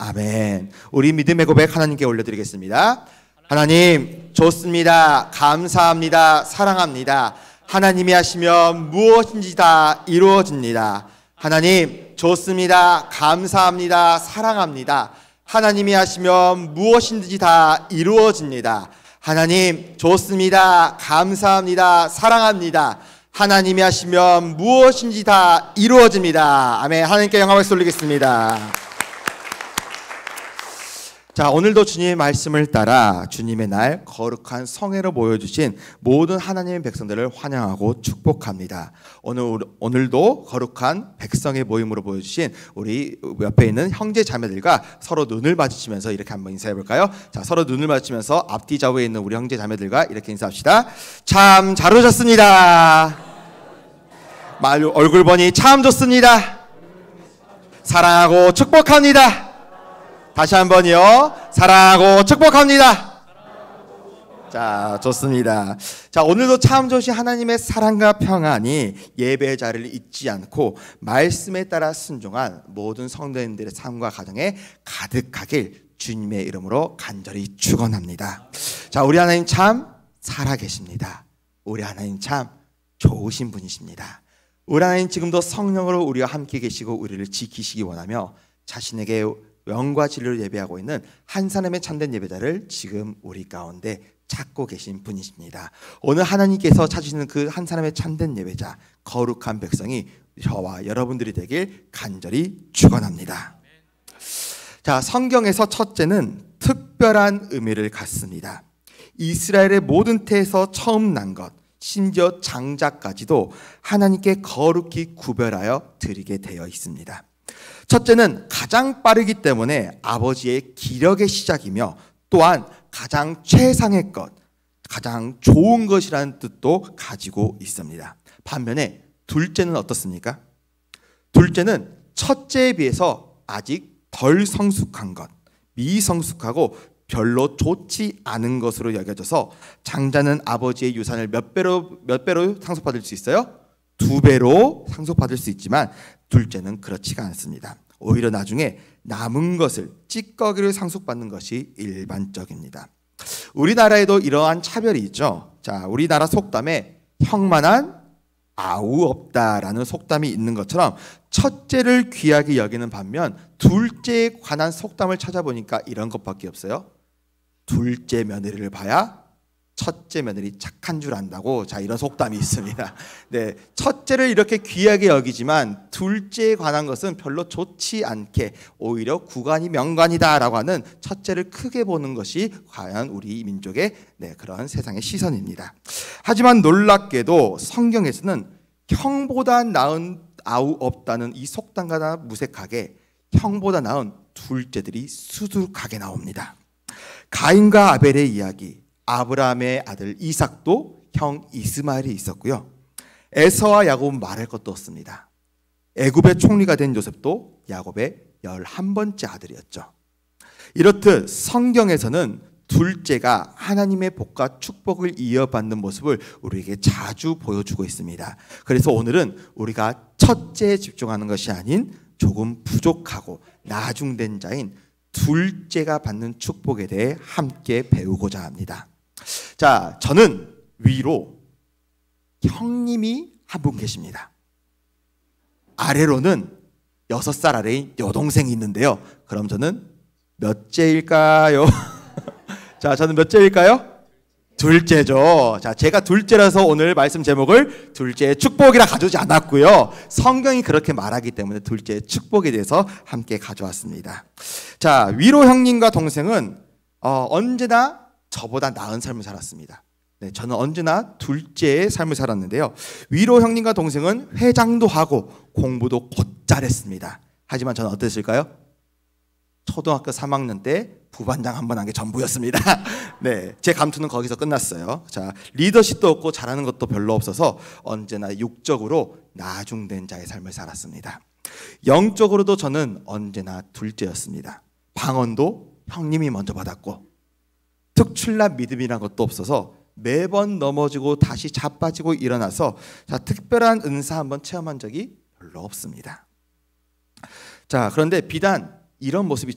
아멘. 우리 믿음의 고백 하나님께 올려드리겠습니다. 하나님 좋습니다. 감사합니다. 사랑합니다. 하나님이 하시면 무엇인지 다 이루어집니다. 하나님 좋습니다. 감사합니다. 사랑합니다. 하나님이 하시면 무엇인지 다 이루어집니다. 하나님 좋습니다. 감사합니다. 사랑합니다. 하나님이 하시면 무엇인지 다 이루어집니다. 아멘. 하나님께 영광 박수 올리겠습니다. 자, 오늘도 주님의 말씀을 따라 주님의 날 거룩한 성회로 모여주신 모든 하나님의 백성들을 환영하고 축복합니다. 오늘도 거룩한 백성의 모임으로 모여주신 우리 옆에 있는 형제 자매들과 서로 눈을 마주치면서 이렇게 한번 인사해 볼까요? 자, 서로 눈을 마주치면서 앞뒤 좌우에 있는 우리 형제 자매들과 이렇게 인사합시다. 참 잘 오셨습니다. 얼굴 보니 참 좋습니다. 사랑하고 축복합니다. 다시 한번요. 사랑하고 축복합니다. 자, 좋습니다. 자, 오늘도 참 좋으신 하나님의 사랑과 평안이 예배의 자리를 잊지 않고 말씀에 따라 순종한 모든 성도님들의 삶과 가정에 가득하길 주님의 이름으로 간절히 축원합니다. 자, 우리 하나님 참 살아계십니다. 우리 하나님 참 좋으신 분이십니다. 우리 하나님 지금도 성령으로 우리와 함께 계시고 우리를 지키시기 원하며 자신에게 영과 진리를 예배하고 있는 한 사람의 참된 예배자를 지금 우리 가운데 찾고 계신 분이십니다. 오늘 하나님께서 찾으시는 그 한 사람의 참된 예배자, 거룩한 백성이 저와 여러분들이 되길 간절히 축원합니다. 자, 성경에서 첫째는 특별한 의미를 갖습니다. 이스라엘의 모든 태에서 처음 난 것, 심지어 장자까지도 하나님께 거룩히 구별하여 드리게 되어 있습니다. 첫째는 가장 빠르기 때문에 아버지의 기력의 시작이며 또한 가장 최상의 것, 가장 좋은 것이라는 뜻도 가지고 있습니다. 반면에 둘째는 어떻습니까? 둘째는 첫째에 비해서 아직 덜 성숙한 것, 미성숙하고 별로 좋지 않은 것으로 여겨져서 장자는 아버지의 유산을 몇 배로 상속받을 수 있어요? 2배로 상속받을 수 있지만 둘째는 그렇지가 않습니다. 오히려 나중에 남은 것을 찌꺼기를 상속받는 것이 일반적입니다. 우리나라에도 이러한 차별이 있죠. 자, 우리나라 속담에 형만한 아우 없다라는 속담이 있는 것처럼 첫째를 귀하게 여기는 반면 둘째에 관한 속담을 찾아보니까 이런 것밖에 없어요. 둘째 며느리를 봐야 첫째 며느리 착한 줄 안다고, 자, 이런 속담이 있습니다. 네, 첫째를 이렇게 귀하게 여기지만 둘째에 관한 것은 별로 좋지 않게 오히려 구간이 명관이다라고 하는 첫째를 크게 보는 것이 과연 우리 민족의 그런 세상의 시선입니다. 하지만 놀랍게도 성경에서는 형보다 나은 아우 없다는 이 속담과 무색하게 형보다 나은 둘째들이 수두룩하게 나옵니다. 가인과 아벨의 이야기, 아브라함의 아들 이삭도 형 이스마엘이 있었고요. 에서와 야곱은 말할 것도 없습니다. 애굽의 총리가 된 요셉도 야곱의 11번째 아들이었죠. 이렇듯 성경에서는 둘째가 하나님의 복과 축복을 이어받는 모습을 우리에게 자주 보여주고 있습니다. 그래서 오늘은 우리가 첫째에 집중하는 것이 아닌 조금 부족하고 나중된 자인 둘째가 받는 축복에 대해 함께 배우고자 합니다. 자, 저는 위로 형님이 한 분 계십니다. 아래로는 6살 아래인 여동생이 있는데요. 그럼 저는 몇째일까요? 자, 저는 몇째일까요? 둘째죠. 자, 제가 둘째라서 오늘 말씀 제목을 둘째의 축복이라 가져오지 않았고요. 성경이 그렇게 말하기 때문에 둘째의 축복에 대해서 함께 가져왔습니다. 자, 위로 형님과 동생은 언제나 저보다 나은 삶을 살았습니다. 네, 저는 언제나 둘째의 삶을 살았는데요. 위로 형님과 동생은 회장도 하고 공부도 곧잘 했습니다. 하지만 저는 어땠을까요? 초등학교 3학년 때 부반장 한 번 한 게 전부였습니다. 네, 제 감투는 거기서 끝났어요. 자, 리더십도 없고 잘하는 것도 별로 없어서 언제나 육적으로 나중된 자의 삶을 살았습니다. 영적으로도 저는 언제나 둘째였습니다. 방언도 형님이 먼저 받았고 특출난 믿음이란 것도 없어서 매번 넘어지고 다시 자빠지고 일어나서 특별한 은사 한번 체험한 적이 별로 없습니다. 자, 그런데 비단 이런 모습이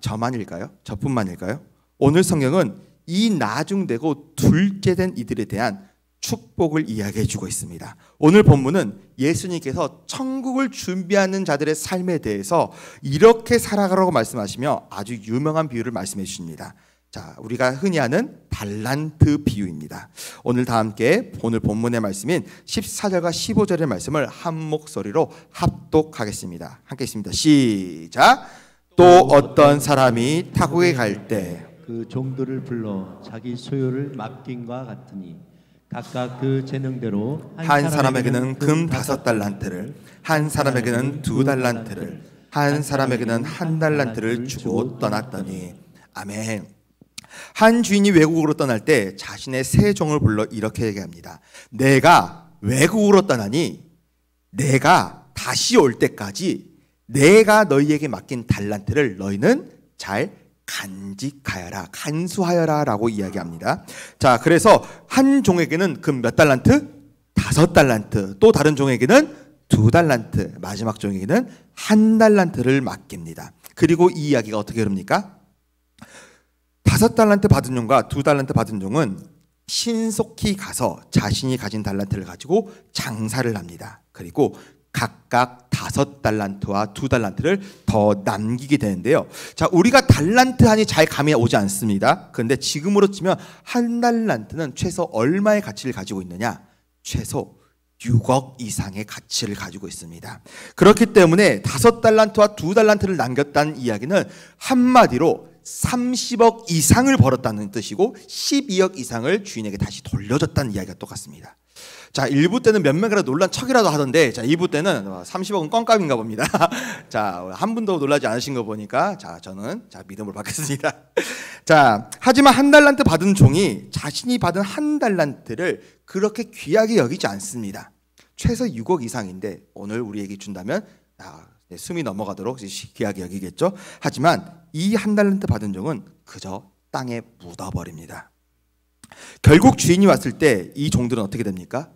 저만일까요? 저뿐만일까요? 오늘 성경은 이 나중되고 둘째된 이들에 대한 축복을 이야기해 주고 있습니다. 오늘 본문은 예수님께서 천국을 준비하는 자들의 삶에 대해서 이렇게 살아가라고 말씀하시며 아주 유명한 비유를 말씀해 주십니다. 자, 우리가 흔히 아는 달란트 비유입니다. 오늘 다 함께 오늘 본문의 말씀인 14절과 15절의 말씀을 한 목소리로 합독하겠습니다. 함께 있습니다. 시작. 또 어떤 사람이 타국에 갈 때 그 종들을 불러 자기 소유를 맡김과 같으니 각각 그 재능대로 한 사람에게는 금 5달란트를, 한 사람에게는 2달란트를, 한 사람에게는 1달란트를 주고 떠났더니. 아멘. 한 주인이 외국으로 떠날 때 자신의 세 종을 불러 이렇게 얘기합니다. 내가 외국으로 떠나니 내가 다시 올 때까지 내가 너희에게 맡긴 달란트를 너희는 잘 간직하여라, 간수하여라 라고 이야기합니다. 자, 그래서 한 종에게는 금 몇 달란트? 5달란트. 또 다른 종에게는 2달란트, 마지막 종에게는 1달란트를 맡깁니다. 그리고 이 이야기가 어떻게 그럽니까? 5달란트 받은 종과 2달란트 받은 종은 신속히 가서 자신이 가진 달란트를 가지고 장사를 합니다. 그리고 각각 5달란트와 2달란트를 더 남기게 되는데요. 자, 우리가 달란트 하니 잘 감이 오지 않습니다. 그런데 지금으로 치면 1달란트는 최소 얼마의 가치를 가지고 있느냐? 최소 6억 이상의 가치를 가지고 있습니다. 그렇기 때문에 5달란트와 2달란트를 남겼다는 이야기는 한마디로 30억 이상을 벌었다는 뜻이고 12억 이상을 주인에게 다시 돌려줬다는 이야기가 똑같습니다. 자, 1부 때는 몇 명이라도 놀란 척이라도 하던데, 자, 2부 때는 30억은 껌값인가 봅니다. 자, 한 분도 놀라지 않으신 거 보니까, 자, 저는 믿음을 받겠습니다. 자, 하지만 1달란트 받은 종이 자신이 받은 1달란트를 그렇게 귀하게 여기지 않습니다. 최소 6억 이상인데 오늘 우리에게 준다면 숨이 넘어가도록 귀하게 여기겠죠. 하지만 이 1달란트 받은 종은 그저 땅에 묻어버립니다. 결국 주인이 왔을 때 이 종들은 어떻게 됩니까?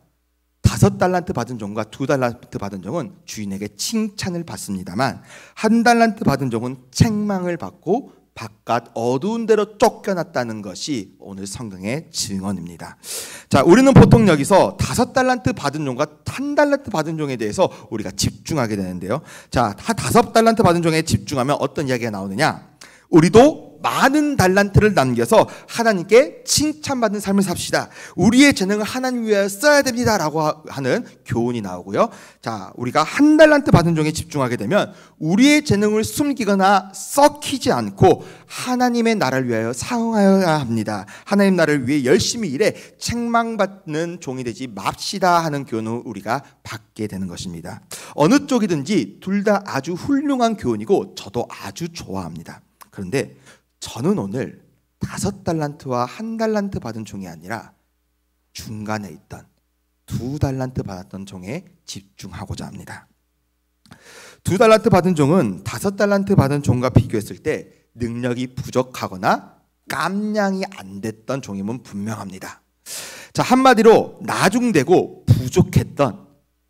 5달란트 받은 종과 2달란트 받은 종은 주인에게 칭찬을 받습니다만 1달란트 받은 종은 책망을 받고 바깥 어두운 데로 쫓겨났다는 것이 오늘 성경의 증언입니다. 자, 우리는 보통 여기서 5달란트 받은 종과 1달란트 받은 종에 대해서 우리가 집중하게 되는데요. 자, 5달란트 받은 종에 집중하면 어떤 이야기가 나오느냐? 우리도 많은 달란트를 남겨서 하나님께 칭찬받는 삶을 삽시다. 우리의 재능을 하나님 위하여 써야 됩니다 라고 하는 교훈이 나오고요. 자, 우리가 1달란트 받은 종에 집중하게 되면 우리의 재능을 숨기거나 썩히지 않고 하나님의 나라를 위하여 사용하여야 합니다. 하나님 나라를 위해 열심히 일해 책망받는 종이 되지 맙시다 하는 교훈을 우리가 받게 되는 것입니다. 어느 쪽이든지 둘 다 아주 훌륭한 교훈이고 저도 아주 좋아합니다. 그런데 저는 오늘 5달란트와 1달란트 받은 종이 아니라 중간에 있던 2달란트 받았던 종에 집중하고자 합니다. 2달란트 받은 종은 5달란트 받은 종과 비교했을 때 능력이 부족하거나 깜냥이 안 됐던 종임은 분명합니다. 자, 한마디로 나중되고 부족했던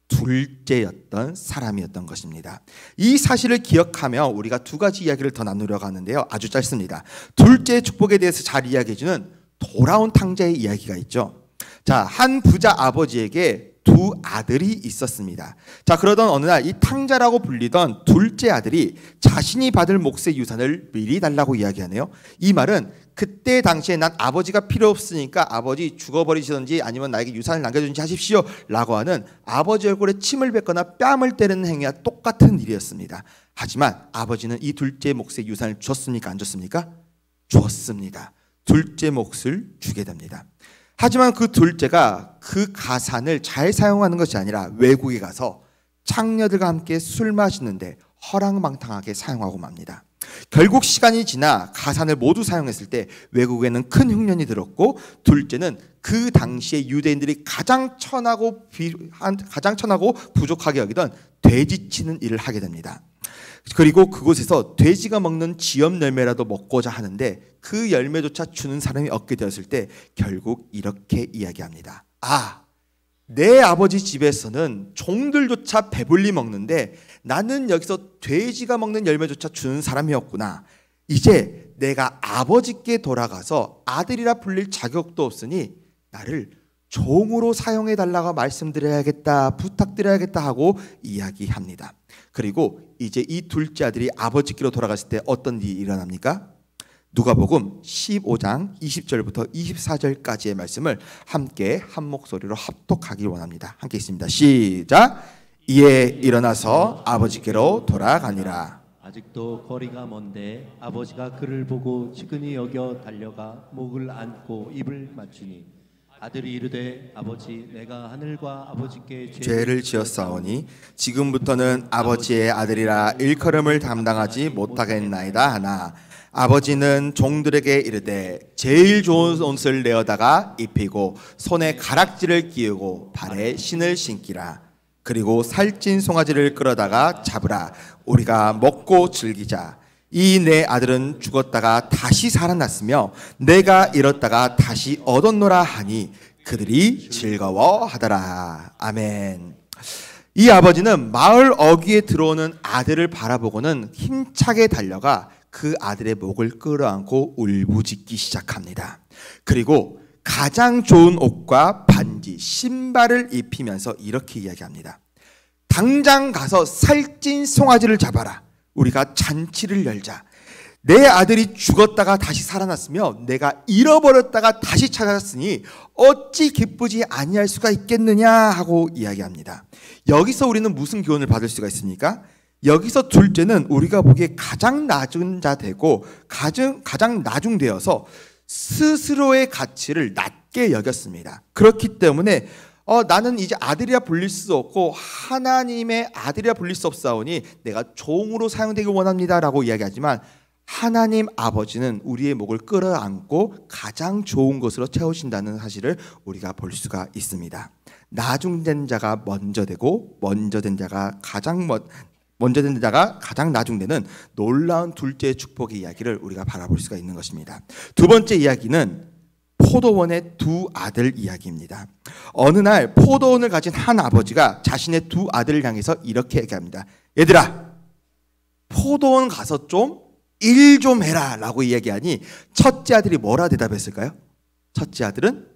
둘째였던 사람이었던 것입니다. 이 사실을 기억하며 우리가 두 가지 이야기를 더 나누려고 하는데요. 아주 짧습니다. 둘째의 축복에 대해서 잘 이야기해주는 돌아온 탕자의 이야기가 있죠. 자, 한 부자 아버지에게 두 아들이 있었습니다. 자, 그러던 어느 날 이 탕자라고 불리던 둘째 아들이 자신이 받을 몫의 유산을 미리 달라고 이야기하네요. 이 말은 그때 당시에 난 아버지가 필요 없으니까 아버지 죽어버리시든지 아니면 나에게 유산을 남겨주든지 하십시오 라고 하는 아버지 얼굴에 침을 뱉거나 뺨을 때리는 행위와 똑같은 일이었습니다. 하지만 아버지는 이 둘째 몫의 유산을 줬습니까? 안 줬습니까? 줬습니다. 둘째 몫을 주게 됩니다. 하지만 그 둘째가 그 가산을 잘 사용하는 것이 아니라 외국에 가서 창녀들과 함께 술 마시는데 허랑방탕하게 사용하고 맙니다. 결국 시간이 지나 가산을 모두 사용했을 때 외국에는 큰 흉년이 들었고 둘째는 그 당시에 유대인들이 가장 천하고 부족하게 여기던 돼지치는 일을 하게 됩니다. 그리고 그곳에서 돼지가 먹는 지엽 열매라도 먹고자 하는데 그 열매조차 주는 사람이 없게 되었을 때 결국 이렇게 이야기합니다. 아, 내 아버지 집에서는 종들조차 배불리 먹는데 나는 여기서 돼지가 먹는 열매조차 주는 사람이었구나. 이제 내가 아버지께 돌아가서 아들이라 불릴 자격도 없으니 나를 종으로 사용해 달라고 말씀드려야겠다, 부탁드려야겠다 하고 이야기합니다. 그리고 이제 이 둘째 아들이 아버지께로 돌아갔을 때 어떤 일이 일어납니까? 누가복음 15장 20절부터 24절까지의 말씀을 함께 한 목소리로 합독하기 원합니다. 함께 있습니다. 시작. 이에 일어나서 아버지께로 돌아가니라. 아직도 거리가 먼데 아버지가 그를 보고 측은히 여겨 달려가 목을 안고 입을 맞추니 아들이 이르되 아버지 내가 하늘과 아버지께 죄를 지었사오니 지금부터는 아버지의 아들이라 일컬음을 담당하지 못하겠나이다 하나 아버지는 종들에게 이르되 제일 좋은 옷을 내어다가 입히고 손에 가락지를 끼우고 발에 신을 신기라. 그리고 살찐 송아지를 끌어다가 잡으라. 우리가 먹고 즐기자. 이 내 아들은 죽었다가 다시 살아났으며 내가 잃었다가 다시 얻었노라 하니 그들이 즐거워하더라. 아멘. 이 아버지는 마을 어귀에 들어오는 아들을 바라보고는 힘차게 달려가 그 아들의 목을 끌어안고 울부짖기 시작합니다. 그리고 가장 좋은 옷과 반지, 신발을 입히면서 이렇게 이야기합니다. 당장 가서 살찐 송아지를 잡아라. 우리가 잔치를 열자. 내 아들이 죽었다가 다시 살아났으며 내가 잃어버렸다가 다시 찾았으니 어찌 기쁘지 아니할 수가 있겠느냐 하고 이야기합니다. 여기서 우리는 무슨 교훈을 받을 수가 있습니까? 여기서 둘째는 우리가 보기에 가장 낮은 자 되고 가장 나중되어서 스스로의 가치를 낮게 여겼습니다. 그렇기 때문에 나는 이제 아들이라 불릴 수 없고 하나님의 아들이라 불릴 수 없사오니 내가 종으로 사용되길 원합니다 라고 이야기하지만 하나님 아버지는 우리의 목을 끌어안고 가장 좋은 것으로 채우신다는 사실을 우리가 볼 수가 있습니다. 나중된 자가 먼저 되고 먼저 된 자가 가장 나중되는 놀라운 둘째의 축복의 이야기를 우리가 바라볼 수가 있는 것입니다. 두 번째 이야기는 포도원의 두 아들 이야기입니다. 어느 날 포도원을 가진 한 아버지가 자신의 두 아들을 향해서 이렇게 얘기합니다. 얘들아, 포도원 가서 일 좀 해라 라고 이야기하니 첫째 아들이 뭐라 대답했을까요? 첫째 아들은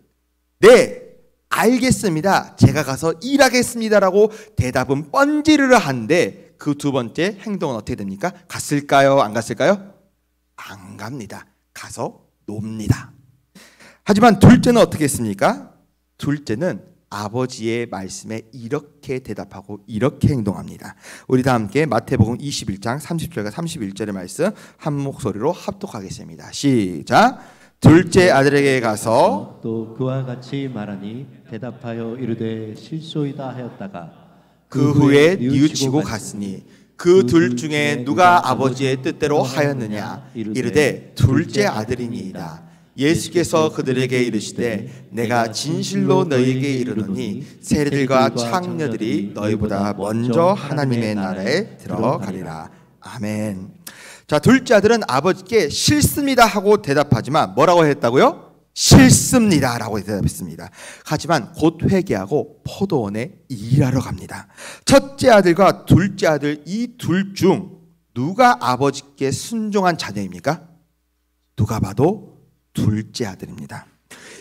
네, 알겠습니다. 제가 가서 일하겠습니다 라고 대답은 뻔지르르 하는데 그 두 번째 행동은 어떻게 됩니까? 갔을까요? 안 갔을까요? 안 갑니다. 가서 놉니다. 하지만 둘째는 어떻게 했습니까? 둘째는 아버지의 말씀에 이렇게 대답하고 이렇게 행동합니다. 우리 다 함께 마태복음 21장 30절과 31절의 말씀 한 목소리로 합독하겠습니다. 시작. 둘째 아들에게 가서 또 그와 같이 말하니 대답하여 이르되 실소이다 하였다가 그 후에 뉘우치고 갔으니 그 둘 중에 누가 아버지의 뜻대로 하였느냐 이르되 둘째 아들이니이다. 예수께서 그들에게 이르시되 내가 진실로 너희에게 이르노니 세리들과 창녀들이 너희보다 먼저 하나님의 나라에 들어가리라. 아멘. 자, 둘째 아들은 아버지께 싫습니다 하고 대답하지만 뭐라고 했다고요? 싫습니다 라고 대답했습니다. 하지만 곧 회개하고 포도원에 일하러 갑니다. 첫째 아들과 둘째 아들 이 둘 중 누가 아버지께 순종한 자녀입니까? 누가 봐도 둘째 아들입니다.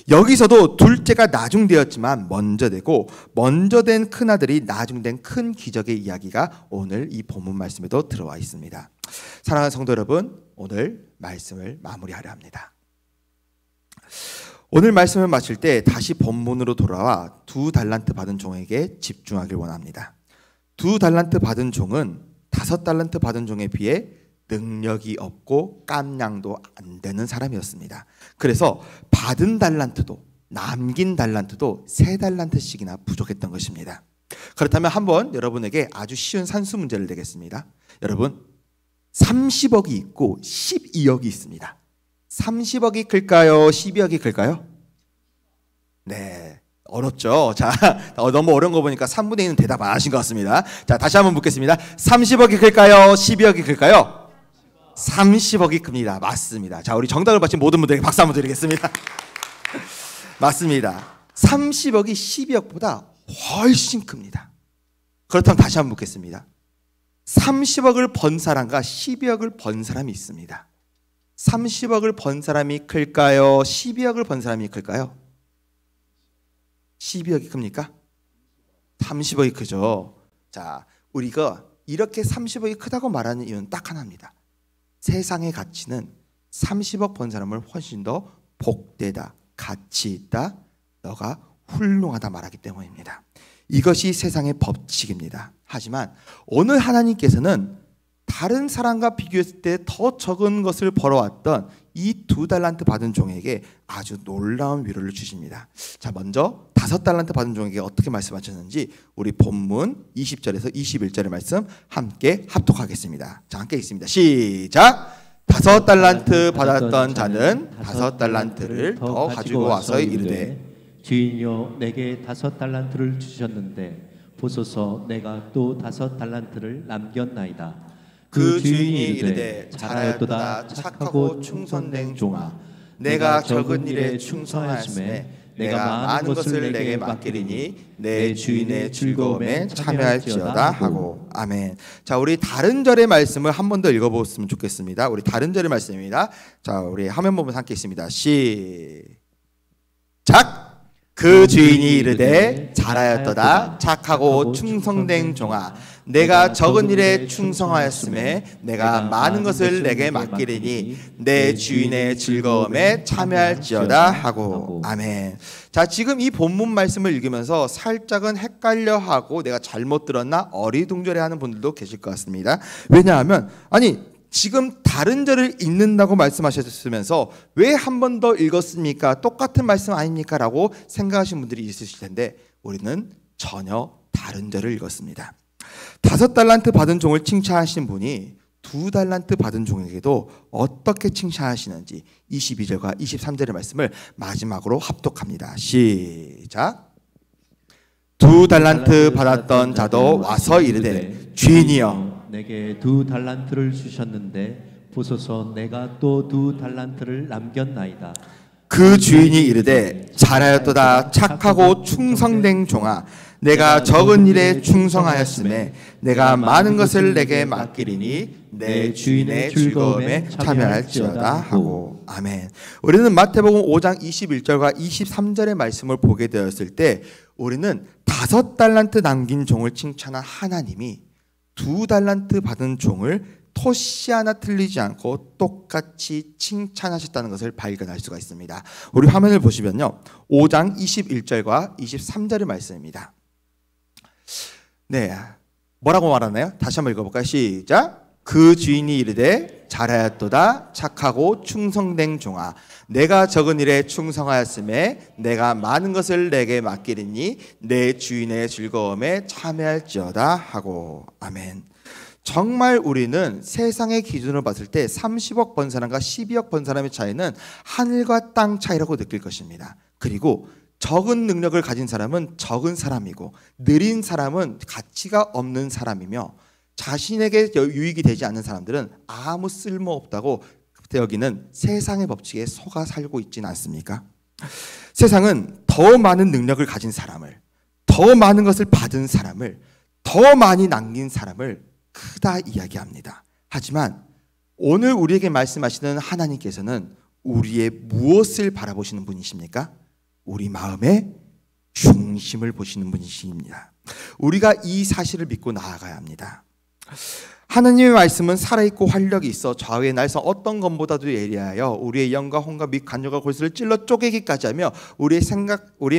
여기서도 둘째가 나중되었지만 먼저 되고 먼저 된 큰아들이 나중된 큰 기적의 이야기가 오늘 이 본문 말씀에도 들어와 있습니다. 사랑하는 성도 여러분, 오늘 말씀을 마무리하려 합니다. 오늘 말씀을 마칠 때 다시 본문으로 돌아와 2달란트 받은 종에게 집중하길 원합니다. 2달란트 받은 종은 5달란트 받은 종에 비해 능력이 없고 깜냥도 안 되는 사람이었습니다. 그래서 받은 달란트도 남긴 달란트도 3달란트씩이나 부족했던 것입니다. 그렇다면 한번 여러분에게 아주 쉬운 산수 문제를 내겠습니다. 여러분, 30억이 있고 12억이 있습니다. 30억이 클까요? 12억이 클까요? 네, 어렵죠. 자, 너무 어려운 거 보니까 3분의 1은 대답 안 하신 것 같습니다. 자, 다시 한번 묻겠습니다. 30억이 클까요? 12억이 클까요? 30억이 큽니다. 맞습니다. 자, 우리 정답을 맞힌 모든 분들에게 박수 한번 드리겠습니다. 맞습니다. 30억이 12억보다 훨씬 큽니다. 그렇다면 다시 한번 묻겠습니다. 30억을 번 사람과 12억을 번 사람이 있습니다. 30억을 번 사람이 클까요? 12억을 번 사람이 클까요? 12억이 큽니까? 30억이 크죠. 자, 우리가 이렇게 30억이 크다고 말하는 이유는 딱 하나입니다. 세상의 가치는 30억 번 사람을 훨씬 더 복되다, 가치 있다, 너가 훌륭하다 말하기 때문입니다. 이것이 세상의 법칙입니다. 하지만 오늘 하나님께서는 다른 사람과 비교했을 때 더 적은 것을 벌어왔던 이 2달란트 받은 종에게 아주 놀라운 위로를 주십니다. 자, 먼저 5달란트 받은 종에게 어떻게 말씀하셨는지 우리 본문 20절에서 21절의 말씀 함께 합독하겠습니다. 자, 함께 읽습니다. 시작! 5달란트 받았던 자는 5달란트를 더 가지고 와서 이르되 주인이여 내게 5달란트를 주셨는데 보소서 내가 또 5달란트를 남겼나이다. 그 주인이 이르되 잘하였도다 착하고 충성된 종아 내가 적은 일에 충성하였음에 내가 많은 것을 내게 맡기리니 내 주인의 즐거움에 참여할지어다 하고. 아멘. 자, 우리 다른 절의 말씀을 한 번 더 읽어보았으면 좋겠습니다. 우리 다른 절의 말씀입니다. 자, 우리 화면 보면서 함께 있습니다. 시작. 그 주인이 이르되 잘하였도다 착하고 충성된 종아 내가 적은 일에 충성하였음에 내가 많은 것을 내게 맡기리니 내 주인의 즐거움에 참여할지어다 하고. 아멘. 자, 지금 이 본문 말씀을 읽으면서 살짝은 헷갈려하고 내가 잘못 들었나 어리둥절해하는 분들도 계실 것 같습니다. 왜냐하면 지금 다른 절을 읽는다고 말씀하셨으면서 왜 한 번 더 읽었습니까? 똑같은 말씀 아닙니까? 라고 생각하시는 분들이 있으실 텐데 우리는 전혀 다른 절을 읽었습니다. 5달란트 받은 종을 칭찬하신 분이 2달란트 받은 종에게도 어떻게 칭찬하시는지 22절과 23절의 말씀을 마지막으로 합독합니다. 시작. 2달란트 받았던 자도 와서 이르되 주인이여 내게 2달란트를 주셨는데 보소서 내가 또 2달란트를 남겼나이다. 그 주인이 이르되 잘하였도다 착하고 충성된 종아 내가 적은 일에 충성하였음에 내가 많은 것을 내게 맡기리니 내 주인의 즐거움에 참여할지어다 하고. 아멘. 우리는 마태복음 5장 21절과 23절의 말씀을 보게 되었을 때 우리는 5달란트 남긴 종을 칭찬한 하나님이 2달란트 받은 종을 토시 하나 틀리지 않고 똑같이 칭찬하셨다는 것을 발견할 수가 있습니다. 우리 화면을 보시면요, 5장 21절과 23절의 말씀입니다. 네, 뭐라고 말하나요? 다시 한번 읽어볼까요? 시작. 그 주인이 이르되 잘하였도다 착하고 충성된 종아 내가 적은 일에 충성하였음에 내가 많은 것을 내게 맡기리니 내 주인의 즐거움에 참여할지어다 하고. 아멘. 정말 우리는 세상의 기준으로 봤을 때 30억 번 사람과 12억 번 사람의 차이는 하늘과 땅 차이라고 느낄 것입니다. 그리고 적은 능력을 가진 사람은 적은 사람이고 느린 사람은 가치가 없는 사람이며 자신에게 유익이 되지 않는 사람들은 아무 쓸모없다고 여기는 세상의 법칙에 속아 살고 있지는 않습니까? 세상은 더 많은 능력을 가진 사람을, 더 많은 것을 받은 사람을, 더 많이 남긴 사람을 크다 이야기합니다. 하지만 오늘 우리에게 말씀하시는 하나님께서는 우리의 무엇을 바라보시는 분이십니까? 우리 마음의 중심을 보시는 분이십니다. 우리가 이 사실을 믿고 나아가야 합니다. 하나님의 말씀은 살아있고 활력이 있어 좌우의 날선 어떤 것보다도 예리하여 우리의 영과 혼과 및 간절과 골수를 찔러 쪼개기까지 하며 우리의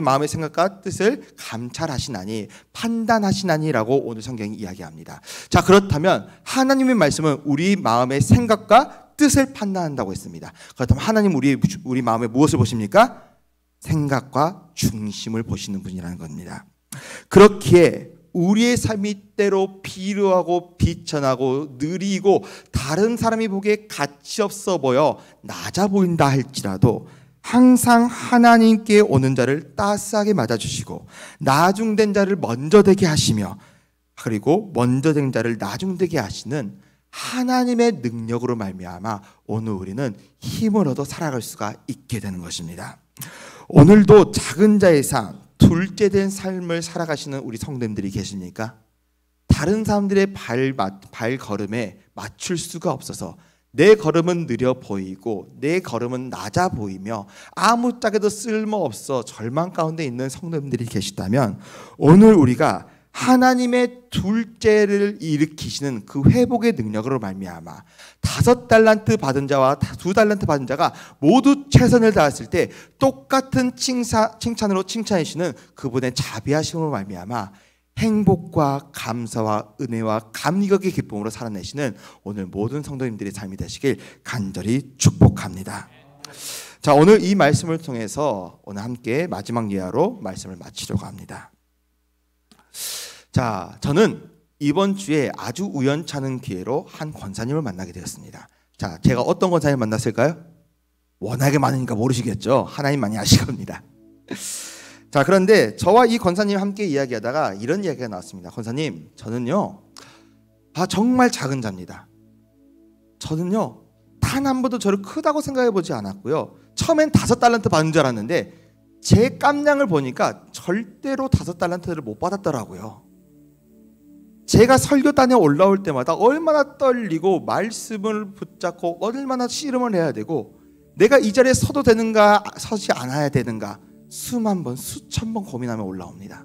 마음의 생각과 뜻을 감찰하시나니 판단하시나니라고 오늘 성경이 이야기합니다. 자, 그렇다면 하나님의 말씀은 우리 마음의 생각과 뜻을 판단한다고 했습니다. 그렇다면 하나님 우리 마음에 무엇을 보십니까? 생각과 중심을 보시는 분이라는 겁니다. 그렇기에 우리의 삶이 때로 비루하고 비천하고 느리고 다른 사람이 보기에 가치 없어 보여 낮아 보인다 할지라도 항상 하나님께 오는 자를 따스하게 맞아주시고 나중된 자를 먼저 되게 하시며 그리고 먼저 된 자를 나중되게 하시는 하나님의 능력으로 말미암아 오늘 우리는 힘을 얻어 살아갈 수가 있게 되는 것입니다. 오늘도 작은 자의 삶, 둘째 된 삶을 살아가시는 우리 성도님들이 계십니까? 다른 사람들의 발걸음에 맞출 수가 없어서 내 걸음은 느려 보이고 내 걸음은 낮아 보이며 아무짝에도 쓸모없어 절망 가운데 있는 성도님들이 계시다면 오늘 우리가 하나님의 둘째를 일으키시는 그 회복의 능력으로 말미암아 5달란트 받은 자와 2달란트 받은 자가 모두 최선을 다했을 때 똑같은 칭찬으로 칭찬해 주시는 그분의 자비하심으로 말미암아 행복과 감사와 은혜와 감격의 기쁨으로 살아내시는 오늘 모든 성도님들의 삶이 되시길 간절히 축복합니다. 자, 오늘 이 말씀을 통해서 오늘 함께 마지막 예화로 말씀을 마치려고 합니다. 자, 저는 이번 주에 아주 우연찮은 기회로 한 권사님을 만나게 되었습니다. 자, 제가 어떤 권사님을 만났을까요? 워낙에 많으니까 모르시겠죠? 하나님만이 아실 겁니다. 자, 그런데 저와 이 권사님 함께 이야기하다가 이런 이야기가 나왔습니다. 권사님, 저는요 정말 작은 자입니다. 저는요 단 한 번도 저를 크다고 생각해 보지 않았고요. 처음엔 5달란트 받은 줄 알았는데 제 깜냥을 보니까 절대로 5달란트를 못 받았더라고요. 제가 설교단에 올라올 때마다 얼마나 떨리고 말씀을 붙잡고 얼마나 씨름을 해야 되고 내가 이 자리에 서도 되는가 서지 않아야 되는가 수만 번, 수천 번 고민하며 올라옵니다.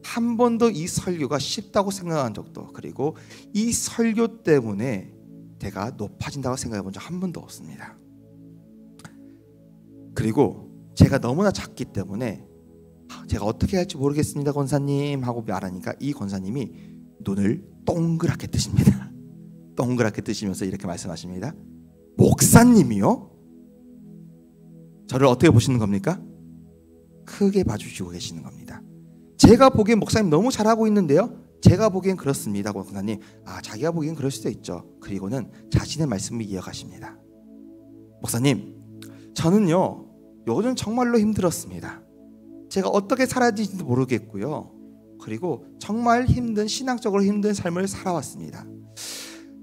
한 번도 이 설교가 쉽다고 생각한 적도, 그리고 이 설교 때문에 내가 높아진다고 생각해 본 적 한 번도 없습니다. 그리고 제가 너무나 작기 때문에 제가 어떻게 할지 모르겠습니다, 권사님 하고 말하니까 이 권사님이 눈을 동그랗게 뜨십니다. 동그랗게 뜨시면서 이렇게 말씀하십니다. 목사님이요? 저를 어떻게 보시는 겁니까? 크게 봐주시고 계시는 겁니다. 제가 보기엔 목사님 너무 잘하고 있는데요, 제가 보기엔 그렇습니다, 권사님. 자기가 보기엔 그럴 수도 있죠. 그리고는 자신의 말씀을 이어가십니다. 목사님, 저는요 요즘 정말로 힘들었습니다. 제가 어떻게 살아야 될지도 모르겠고요. 그리고 정말 힘든, 신앙적으로 힘든 삶을 살아왔습니다.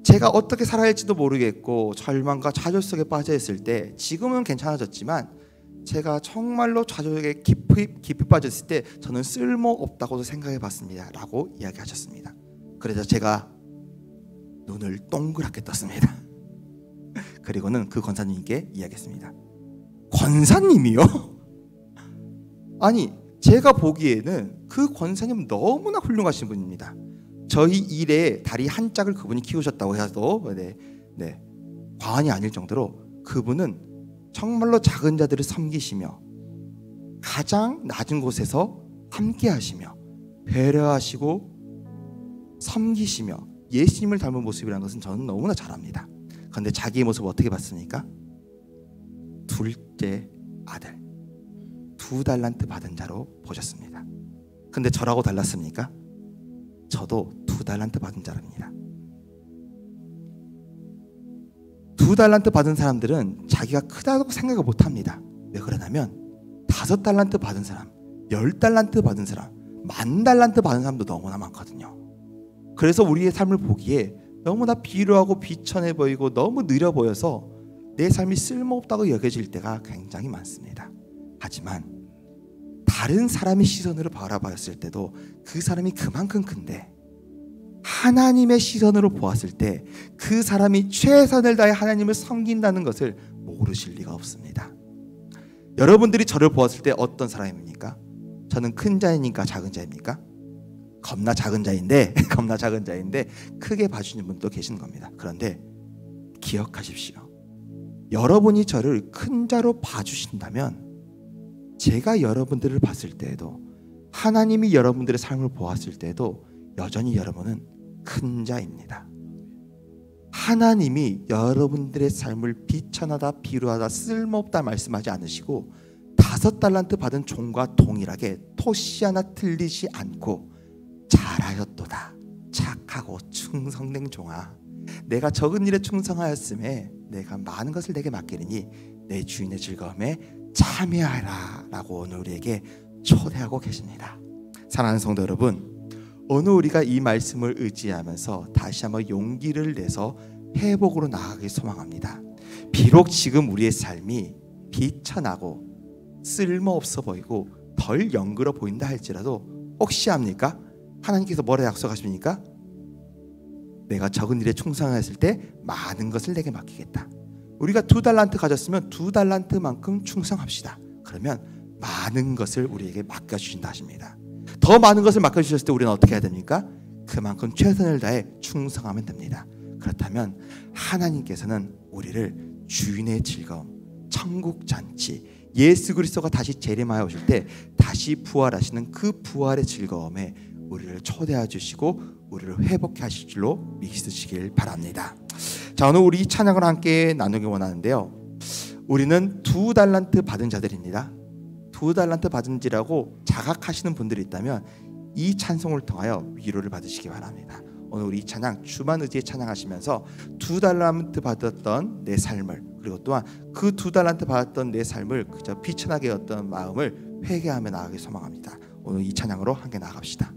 제가 어떻게 살아야 할지도 모르겠고 절망과 좌절 속에 빠져 있을 때, 지금은 괜찮아졌지만 제가 정말로 좌절에 깊이 빠졌을 때 저는 쓸모없다고도 생각해 봤습니다 라고 이야기하셨습니다. 그래서 제가 눈을 동그랗게 떴습니다. 그리고는 그 권사님께 이야기했습니다. 권사님이요? 아니, 제가 보기에는 그 권사님 너무나 훌륭하신 분입니다. 저희 일에 다리 한 짝을 그분이 키우셨다고 해서 과언이 아닐 정도로 그분은 정말로 작은 자들을 섬기시며 가장 낮은 곳에서 함께 하시며 배려하시고 섬기시며 예수님을 닮은 모습이라는 것은 저는 너무나 잘 압니다. 그런데 자기의 모습을 어떻게 봤습니까? 둘째 아들 2달란트 받은 자로 보셨습니다. 근데 저라고 달랐습니까? 저도 2달란트 받은 자랍니다. 2달란트 받은 사람들은 자기가 크다고 생각을 못합니다. 왜 그러냐면 5달란트 받은 사람, 10달란트 받은 사람, 10,000달란트 받은 사람도 너무나 많거든요. 그래서 우리의 삶을 보기에 너무나 비루하고 비천해 보이고 너무 느려 보여서 내 삶이 쓸모없다고 여겨질 때가 굉장히 많습니다. 하지만 다른 사람의 시선으로 바라봤을 때도 그 사람이 그만큼 큰데, 하나님의 시선으로 보았을 때 그 사람이 최선을 다해 하나님을 섬긴다는 것을 모르실 리가 없습니다. 여러분들이 저를 보았을 때 어떤 사람입니까? 저는 큰 자입니까? 작은 자입니까? 겁나 작은 자인데 크게 봐주시는 분도 계시는 겁니다. 그런데 기억하십시오. 여러분이 저를 큰 자로 봐주신다면 제가 여러분들을 봤을 때에도, 하나님이 여러분들의 삶을 보았을 때에도 여전히 여러분은 큰 자입니다. 하나님이 여러분들의 삶을 비천하다, 비루하다, 쓸모없다 말씀하지 않으시고 5달란트 받은 종과 동일하게 토시 하나 틀리지 않고 잘하였도다, 착하고 충성된 종아, 내가 적은 일에 충성하였음에 내가 많은 것을 내게 맡기리니 내 주인의 즐거움에 참여하라 라고 오늘 우리에게 초대하고 계십니다. 사랑하는 성도 여러분, 오늘 우리가 이 말씀을 의지하면서 다시 한번 용기를 내서 회복으로 나아가길 소망합니다. 비록 지금 우리의 삶이 비천하고 쓸모없어 보이고 덜 연그러 보인다 할지라도 혹시 압니까? 하나님께서 뭐라 약속하십니까? 내가 적은 일에 충성하였을 때 많은 것을 내게 맡기겠다. 우리가 2달란트 가졌으면 2달란트만큼 충성합시다. 그러면 많은 것을 우리에게 맡겨주신다 하십니다. 더 많은 것을 맡겨주셨을 때 우리는 어떻게 해야 됩니까? 그만큼 최선을 다해 충성하면 됩니다. 그렇다면 하나님께서는 우리를 주인의 즐거움, 천국 잔치, 예수 그리스도가 다시 재림하여 오실 때 다시 부활하시는 그 부활의 즐거움에 우리를 초대해 주시고 우리를 회복해 하실 줄로 믿으시길 바랍니다. 자, 오늘 우리 이 찬양을 함께 나누기 원하는데요, 우리는 2달란트 받은 자들입니다. 2달란트 받은 지라고 자각하시는 분들이 있다면 이 찬송을 통하여 위로를 받으시기 바랍니다. 오늘 우리 이 찬양 주만 의지에 찬양하시면서 2달란트 받았던 내 삶을, 그리고 또한 그 2달란트 받았던 내 삶을 그저 비천하게 여겼던 마음을 회개하며 나아가길 소망합니다. 오늘 이 찬양으로 함께 나아갑시다.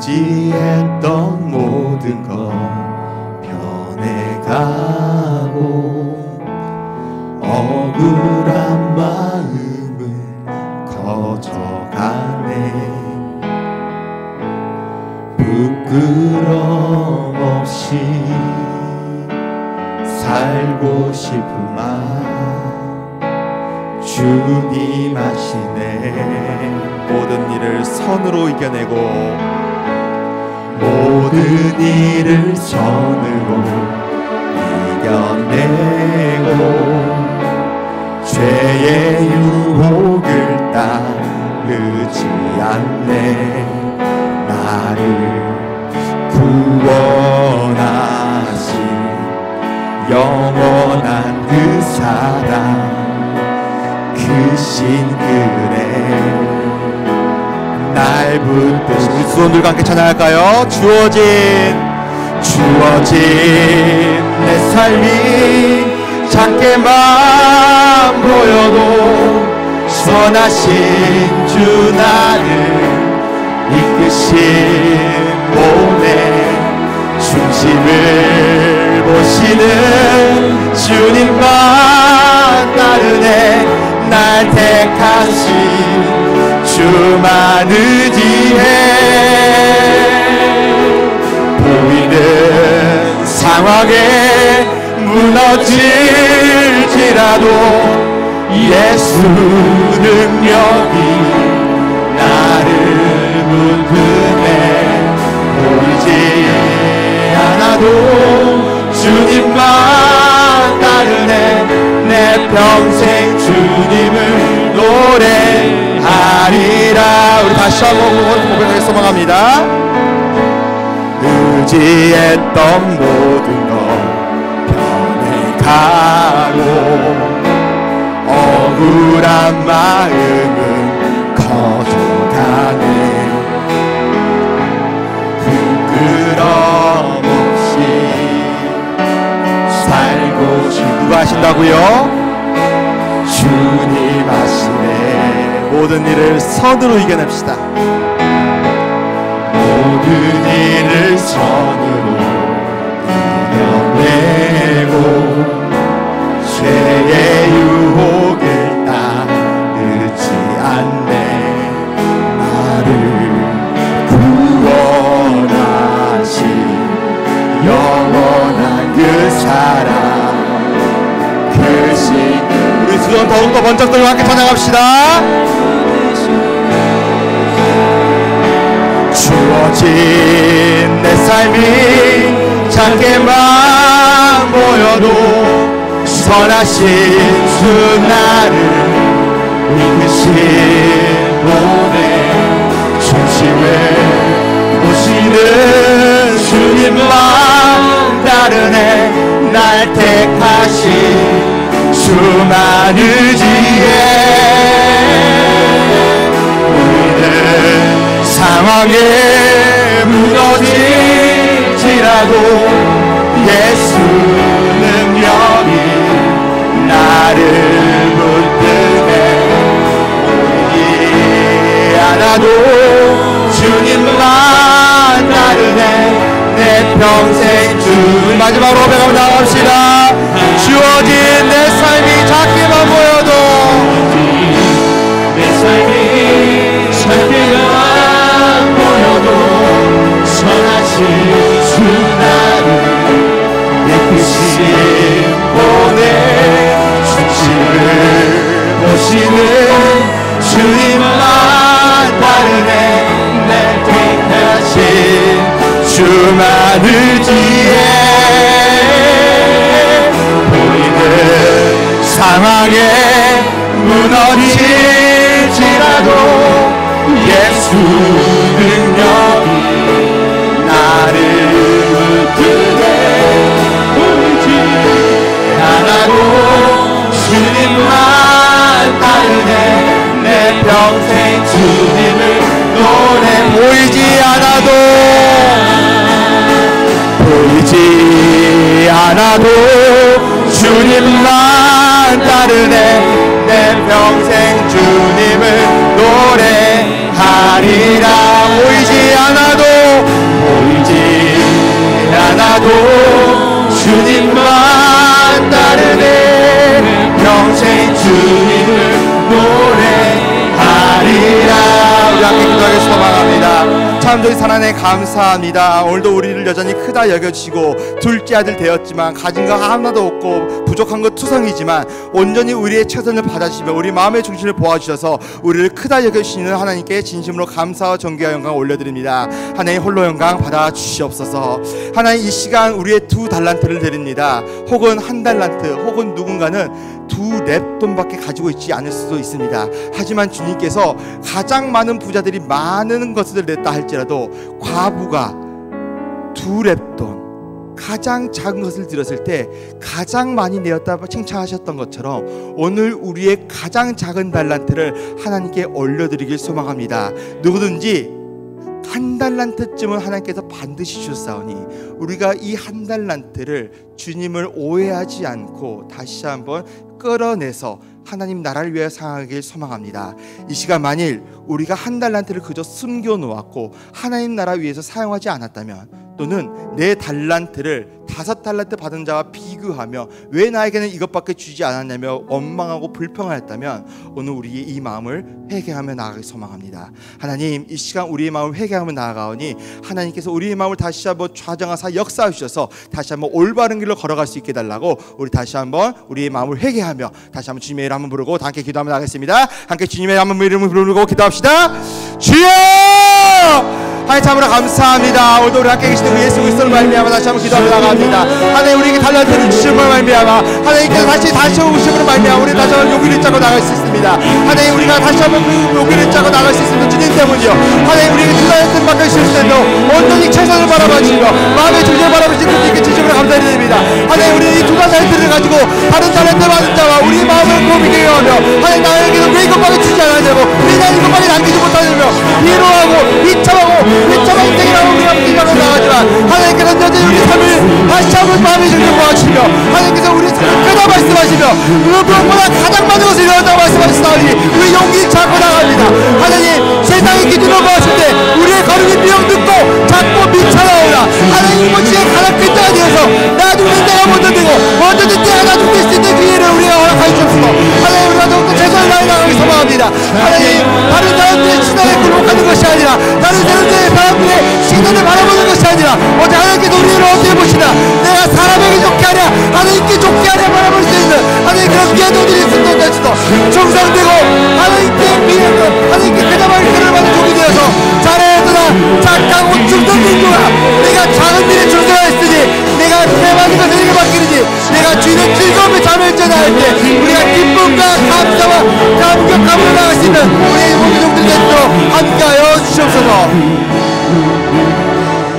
의지했던 모든 것 변해가고 억울한 마음은 커져가네. 부끄럼 없이 살고 싶은 마음 주님 아시네. 모든 일을 선으로 이겨내고 모든 일을 선으로 이겨내고 죄의 유혹을 따르지 않네. 나를 구원하신 영원한 그 사랑 그 신그네. 날 붙드신 우리 두 손들과 함께 찬양할까요? 주어진 내 삶이 작게만 보여도 선하신 주 나를 이끄신 몸에 중심을 보시는 주님만 따르네. 날 택하신 주만 의지해. 보이는 상황에 무너질지라도 예수 능력이 나를 붙드네. 보이지 않아도 주님만 따르네. 내 평생 주님을 노래하리라. 우리 다시 한번 고백하게 소망합니다. 의지했던 모든 것 변해가고 억울한 마음은 커져가네. 부끄럼 없이 살고 싶은 누가 하신다고요? 주님 아시네. 모든 일을 선으로 이겨냅시다. 모든 일을 선으로 이겨내고 죄의 유혹을 따르지 않네. 나를 구원하신 영원한 그 사랑 그 신. 우리 두 손 더욱더 번쩍 들고 함께 찬양합시다. 주어진 내 삶이 작게만 보여도 선하신 주 나를 이끄신 몸에 중심을 보시는 주님만 따르네. 날 택하신 주만 의지해. 우리는 상황에 무너질지라도 예수 능력이 나를 붙드네. 보이지 마지막으로 고백하고 나갑시다. 주어진 내 삶이 작게만 보여도 내 삶이 작게만 보여도 선하신 주 나를 예쁘신 보내 중심을 보시는 주님만 따르네. 날 택하신 주만을 지혜 보이는 상황에 무너질지라도 예수 능력이 나를 붙드네. 보이지 않아도 주님만 따르네. 내 평생 주님을 노래. 보이지 않아도 주님만 따르네. 내 평생 주님을 노래하리라. 보이지 않아도 주님만 따르네. 평생 주님을 노래하리라. 우리 함께 기도하겠습니다. 소망합니다. 참 저희 하나님 감사합니다. 오늘도 우리를 여전히 크다 여겨주시고 둘째 아들 되었지만 가진 거 하나도 없고 부족한 것 투성이지만 온전히 우리의 최선을 받아주시며 우리 마음의 중심을 보아주셔서 우리를 크다 여겨주시는 하나님께 진심으로 감사와 존귀와 영광을 올려드립니다. 하나님 홀로 영광 받아주시옵소서. 하나님 이 시간 우리의 2달란트를 드립니다. 혹은 1달란트 혹은 누군가는 2랩돈밖에 가지고 있지 않을 수도 있습니다. 하지만 주님께서 가장 많은 부자들이 많은 것을 냈다 할지라도 과부가 2랩돈 가장 작은 것을 들었을 때 가장 많이 내었다 칭찬하셨던 것처럼 오늘 우리의 가장 작은 달란트를 하나님께 올려드리길 소망합니다. 누구든지 1달란트쯤은 하나님께서 반드시 주셨사오니 우리가 이 1달란트를 주님을 오해하지 않고 다시 한번 끌어내서 하나님 나라를 위하여 사용하길 소망합니다. 이 시간 만일 우리가 1달란트를 그저 숨겨놓았고 하나님 나라 위해서 사용하지 않았다면 또는 내 달란트를 5달란트 받은 자와 비교하며 왜 나에게는 이것밖에 주지 않았냐며 원망하고 불평하였다면 오늘 우리의 이 마음을 회개하며 나아가길 소망합니다. 하나님 이 시간 우리의 마음을 회개하며 나아가오니 하나님께서 우리의 마음을 다시 한번 좌정하사 역사해 주셔서 다시 한번 올바른 길로 걸어갈 수 있게 해달라고 우리 다시 한번 우리의 마음을 회개하며 다시 한번 주님의 이름 한번 부르고 다 함께 기도하며 나가겠습니다. 함께 주님의 이름을 부르고 기도합시다. 주여! 하나님 참으로 감사합니다. 오늘도 우리 함께 계시는 우리 예수 그리스도를 말미암아 다시 한번 기도하며 나갑니다. 하나님 우리에게 달란트를 주심을 말미암아 하나님께서 다시 오심으로 말미암아 우리 다시 한번 용기를 짜고 나갈 수 있습니다. 하나님 우리가 다시 한번 그 용기를 짜고 나갈 수 있습니다. 주님 때문이요. 하나님 우리에게 달란트를 맡겨주실 때도 온전히 최선을 바라봐주시고 마음의 중심을 바라보시는 주님께 진심으로 감사드립니다. 하나님 우리는 이 2달란트를 가지고 다른 달란트 받은 자와 우리 마음을 고민해 하며 하나님 나에게는 왜 이것밖에 주지 않았냐고 왜 나 이것밖에 남기지 못하냐며 위로하고 비참하고 인생이라고 우리가 비교하며 나가지만 하나님께서는 여전히 우리 삶을 다시 한번 마음의 중심을 보아주시며 하나님께서 우리 삶을 끄다 말씀하시며 그 무엇보다 가장 많은 것을 이루었다고 말씀하시다니 우리 용기 잡고 나갑니다. 하나님 세상의 기준으로 보았을 때 우리의 걸음이 미혹듣고 작고 미쳐나오라. 하나님 이곳이 가장 큰 자가 되어서 나중에 내가 먼저 되고 먼저 된 때가 나중에 될 수 있는 기회를 우리가 허락하여 주옵소서. 하나님 우리가 더욱더 최선을 다해 나가기 소망합니다. 하나님 다른 사람들의 신앙에 굴복하는 것이 아니라 다른 사람들의 시선을 바라보는 것이 아니라 어제 하나님께서 우리를 어떻게 보시나 내가 사람에게 좋게 하냐 하나님께 좋게 하냐 바라볼 수 있는 하나님 그런 기도들이 있었던 것이도 정상되고 하나님께 미행은 하나님께 대답할 그를 받는 종이 되어서 잘하였으나 착하고 충성된 자가 내가 작은 일에 충성하였으니 내가 내 많은 것을 내게 맡기는지 내가 주인의 즐거움에 잠을 자나 할 때 우리가 기쁨과 감사와 감격함으로 나갈 수 있는 우리의 모든 종들이 되도록 함께하여 주시옵소서.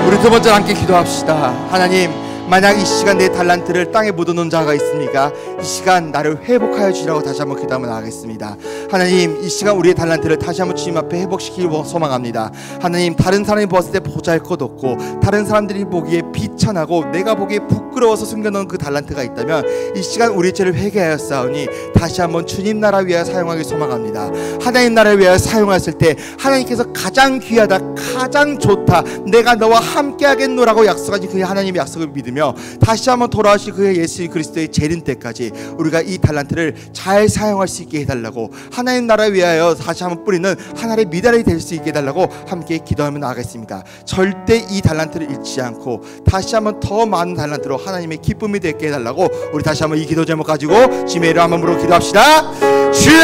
우리 두 번째 함께 기도합시다. 하나님 만약 이 시간 내 달란트를 땅에 묻어놓은 자가 있습니까? 이 시간 나를 회복하여 주시라고 다시 한번 기도하며 나가겠습니다. 하나님 이 시간 우리의 달란트를 다시 한번 주님 앞에 회복시키기 소망합니다. 하나님 다른 사람이 보았을 때 보잘것없고 다른 사람들이 보기에 비천하고 내가 보기에 부끄러워서 숨겨놓은 그 달란트가 있다면 이 시간 우리 죄를 회개하였사오니 다시 한번 주님 나라 위하여 사용하기 소망합니다. 하나님 나라를 위하여 사용했을 때 하나님께서 가장 귀하다, 가장 좋다, 내가 너와 함께 하겠노라고 약속하신 그 하나님의 약속을 믿으며 다시 한번 돌아오실 그의 예수 그리스도의 재림 때까지 우리가 이 달란트를 잘 사용할 수 있게 해달라고, 하나님 나라를 위하여 다시 한번 뿌리는 하나님의 미달이 될 수 있게 해달라고 함께 기도하며 나아가겠습니다. 절대 이 달란트를 잃지 않고 다시 한번 더 많은 달란트로 하나님의 기쁨이 되게 해달라고 우리 다시 한번 이 기도 제목 가지고 주님의 이름 한번 부르고 기도합시다. 주여!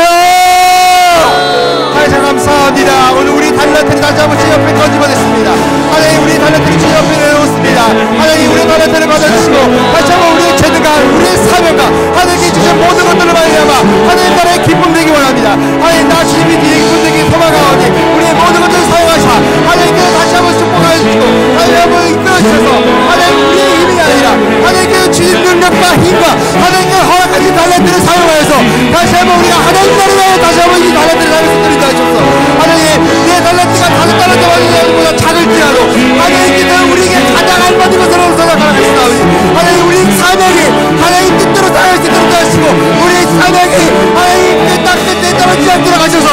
하나님 감사합니다. 오늘 우리 달란트를 다시 한번 주 옆에 던져보겠습니다. 하나님 우리 달란트를 주 옆에 내놓습니다. 하나님 우리 달란트를 받아주시고 다시 한번 우리의 재능과 우리의 사명과 하나님께 주신 모든 것들을 말미암아 하나님 나라의 기쁨 되기 원합니다. 하나님 나 주님이 뒤에 기쁨 되기 소망하오니 우리의 모든 것들을 사용하사 하나님께서 다시 한번 축복하여 주시고 하나님 한번 이끌어주셔서 하나님 우리의 힘이 아니라 하나님께서 주신 능력과 힘과 하나님께서 허락하신 달란트를 사용하여서 다시 한번 우리가 하나님 나라에 다시 한번 이 달란트를 나를 쓰도록 하셔서 하나님 내 달란트가 다른 달란트보다 작을지라도 하나님께서 우리에게 가장 알맞은 것으로 선택하셨사오니 하나님 우리 사명이 하나님 뜻대로 사용할 수 있도록 하시고 우리 사명이 하나님께 땅끝에 떨어지지 않도록 하셔서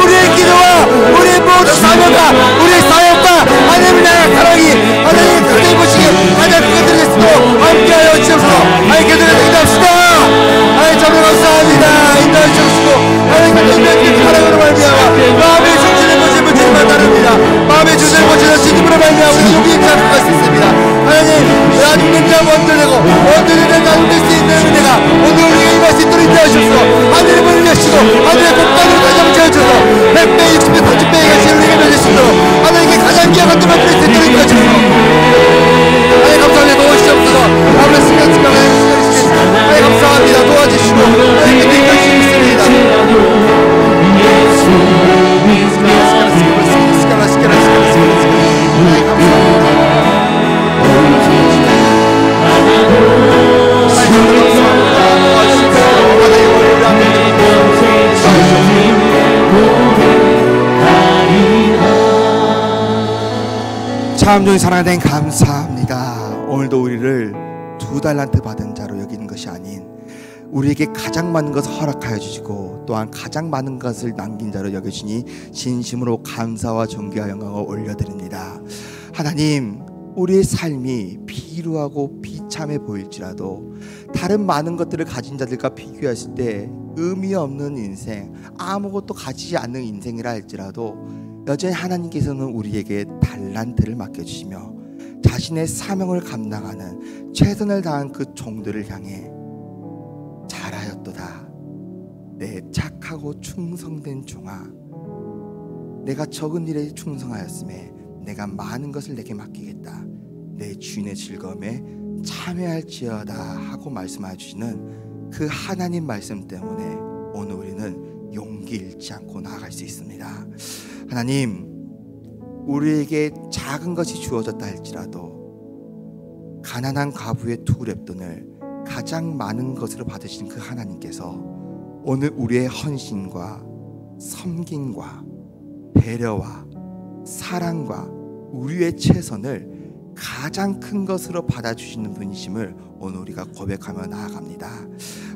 우리의 기도와 우리의 모든 사명과 우리의 사역과 하나님을 향한 사랑이 하나님 그들 보시기에 가장 그것들을 했으므로 함께하여 주옵소서. 하나님 기도를 드립시다. 하나님 정말 감사합니다. 인도해 주시고 하나님 같은 인도해 사랑으로 말미암아 마음의 정신을 보신 분들만 다릅니다. 마음의 주제를 보시는 주님으로 말미암아 우리 용기 있게 할 수 있습니다. 하나님 나는 능력 원들되고 원들되는 나눌 수 있는 은혜가 오늘 우리에게 임할 수 있도록 인도해 주옵소서. 하늘의 문을 여시고 하늘의 공간으로 다시 한번 채워주셔서 100배 60배 30배의 가시 우리에게 맺으시도록 하나님께 가장 귀한 것들 만들 수 있도록 인도해 주옵소서. 하나님 감사합니다. 도와주시옵소서. 아무나 신경 쓰며 하나님 감사합니다. 도와주시고 하나님께 이끌 수 있습니다. 참 좋은 사랑하는 감사합니다. 오늘도 우리를 2달란트 받은 자로 여기는 것이 아닌 우리에게 가장 많은 것을 허락하여 주시고 또한 가장 많은 것을 남긴 자로 여겨주시니 진심으로 감사와 존귀와 영광을 올려드립니다. 하나님 우리의 삶이 비루하고 비참해 보일지라도 다른 많은 것들을 가진 자들과 비교했을 때 의미 없는 인생, 아무것도 가지지 않는 인생이라 할지라도 여전히 하나님께서는 우리에게 달란트를 맡겨주시며 자신의 사명을 감당하는 최선을 다한 그 종들을 향해 잘하였도다 내 착하고 충성된 종아, 내가 적은 일에 충성하였음에 내가 많은 것을 내게 맡기겠다, 내 주인의 즐거움에 참여할지어다 하고 말씀해 주시는 그 하나님 말씀 때문에 오늘 우리는 용기 잃지 않고 나아갈 수 있습니다. 하나님 우리에게 작은 것이 주어졌다 할지라도 가난한 과부의 2렙돈을 가장 많은 것으로 받으신 그 하나님께서 오늘 우리의 헌신과 섬김과 배려와 사랑과 우리의 최선을 가장 큰 것으로 받아주시는 분이심을 오늘 우리가 고백하며 나아갑니다.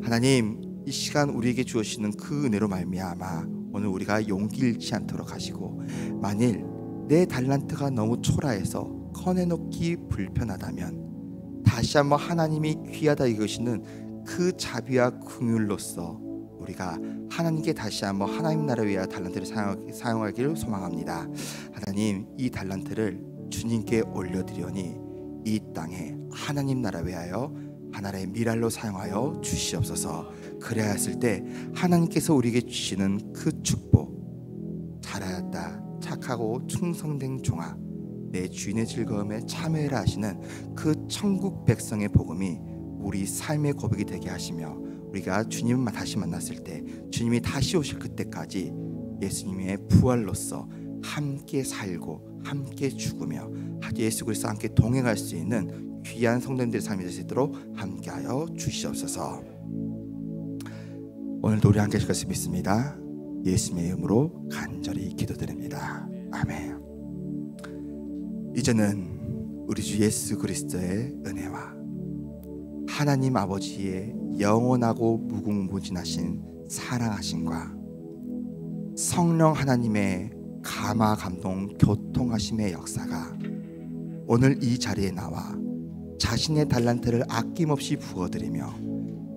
하나님 이 시간 우리에게 주시는 그 은혜로 말미암아 오늘 우리가 용기 잃지 않도록 하시고, 만일 내 달란트가 너무 초라해서 꺼내놓기 불편하다면 다시 한번 하나님이 귀하다 이것이는 그 자비와 긍휼로서 우리가 하나님께 다시 한번 하나님 나라를 위하여 달란트를 사용하기를 소망합니다. 하나님 이 달란트를 주님께 올려드리오니 이 땅에 하나님 나라 위하여 하나님의 미랄로 사용하여 주시옵소서. 그래야 했을 때 하나님께서 우리에게 주시는 그 축복, 잘하였다 착하고 충성된 종아 내 주인의 즐거움에 참여해라 하시는 그 천국 백성의 복음이 우리 삶의 고백이 되게 하시며, 우리가 주님을 다시 만났을 때 주님이 다시 오실 그때까지 예수님의 부활로서 함께 살고 함께 죽으며 예수 그리스도와 함께 동행할 수 있는 귀한 성도님들의 삶이 될 수 있도록 함께하여 주시옵소서. 오늘도 우리 함께 하실 것을 믿습니다. 예수님의 이름으로 간절히 기도드립니다. 아멘. 이제는 우리 주 예수 그리스도의 은혜와 하나님 아버지의 영원하고 무궁무진하신 사랑하심과 성령 하나님의 감화 감동 교통하심의 역사가 오늘 이 자리에 나와 자신의 달란트를 아낌없이 부어드리며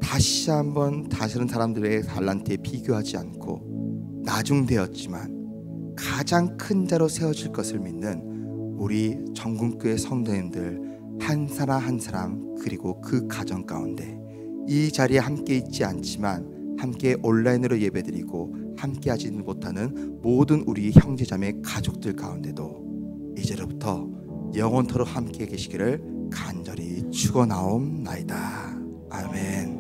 다시 한번 다른 사람들의 달란트에 비교하지 않고 나중되었지만 가장 큰 자로 세워질 것을 믿는 우리 정금교회 성도님들 한 사람 한 사람 그리고 그 가정 가운데 이 자리에 함께 있지 않지만 함께 온라인으로 예배드리고 함께 하지 못하는 모든 우리 형제자매 가족들 가운데도 이제로부터 영원토록 함께 계시기를 간절히 축원하옵나이다. 아멘.